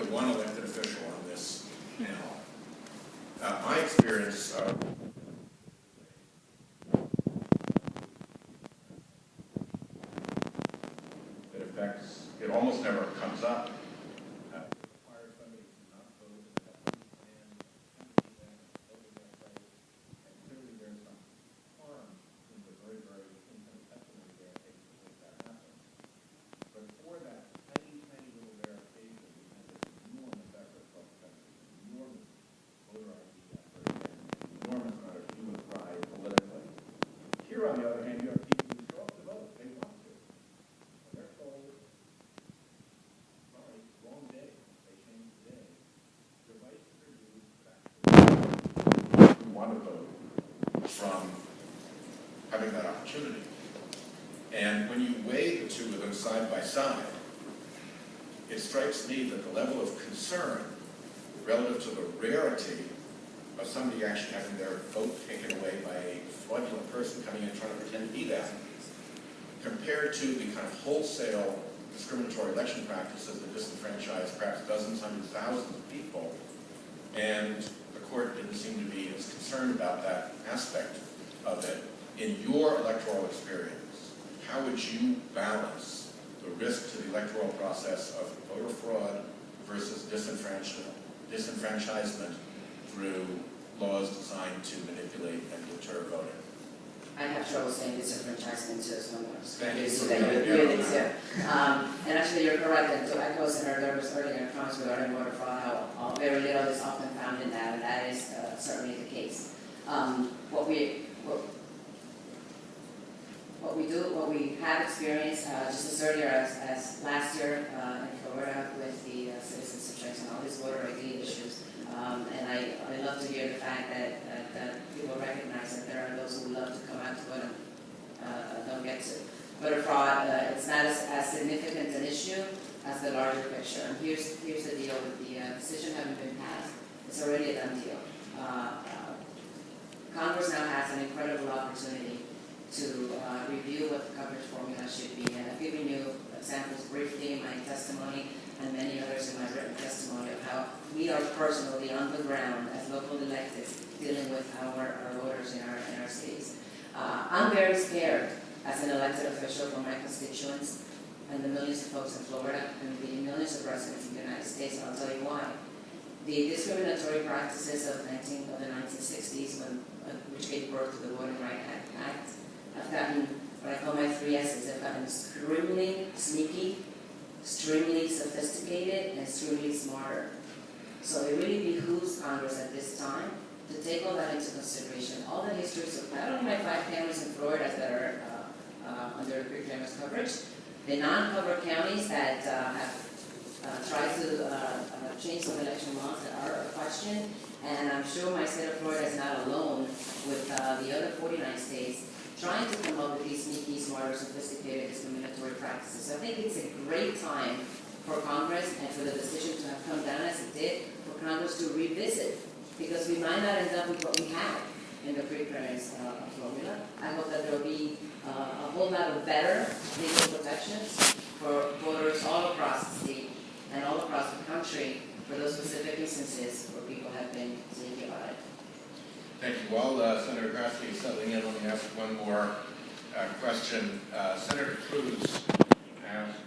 only one elected official on this panel. My experience it affects, it almost never comes up. It requires somebody to not vote and have one stand and them voting their place. And clearly there's some harm in the very, very infinite testimony verification to make that happen. But for that tiny, tiny little verification, we have this enormous effort from the country, enormous voter ID effort, and an enormous amount of human pride politically. Here, on the other hand, you have people who show up to vote. They want to. And they're told, sorry, wrong day. They changed the day. Devices are used to actually who want to vote from having that opportunity. And when you weigh the two of them side by side, it strikes me that the level of concern relative to the rarity of somebody actually having their vote taken away by a fraudulent person coming in and trying to pretend to be that, compared to the kind of wholesale discriminatory election practices that disenfranchise perhaps dozens, hundreds, thousands of people, and the court didn't seem to be as concerned about that aspect of it. In your electoral experience, how would you balance the risk to the electoral process of voter fraud versus disenfranchisement through laws designed to manipulate and deter voting? I have trouble saying disenfranchisement too, so I'm Thank you. so that you're doing this here. And actually, you're correct. And to echo Senator Durham's earlier comments regarding voter fraud, how very little is often found in that, and that is certainly the case. What we have experienced just as earlier as last year in Florida with the citizenship checks and all these voter ID issues. And I love to hear the fact that people recognize that there are those who love to come out to vote and don't get to. Voter fraud, it's not as significant an issue as the larger picture. And here's the deal with the decision having been passed. It's already a done deal. Congress now has an incredible opportunity to review what the coverage formula should be. And I've given you examples briefly in my testimony and many others in my written testimony of how we are personally on the ground as local electeds dealing with our voters in our states. I'm very scared as an elected official for my constituents and the millions of folks in Florida and the millions of residents in the United States, and I'll tell you why. The discriminatory practices of the 1960s, which gave birth to the Voting Rights Act, have gotten what I call my 3 S's. They've gotten extremely sneaky, extremely sophisticated, and extremely smarter. So it really behooves Congress at this time to take all that into consideration. All the histories of not only my 5 counties in Florida that are under the pre-clearance coverage, the non-covered counties that have tried to change some election laws that are a question, and I'm sure my state of Florida is not alone with the other 49 states trying to come up with these sneaky, smarter, sophisticated discriminatory practices. So I think it's a great time for Congress and for the decision to have come down as it did, for Congress to revisit, because we might not end up with what we have in the pre-clearance formula. I hope that there will be a whole lot of better legal protections for voters all across the state and all across the country for those specific instances where people have been sneaky about it. Thank you. While Senator Grassley is settling in, let me ask one more question. Senator Cruz asked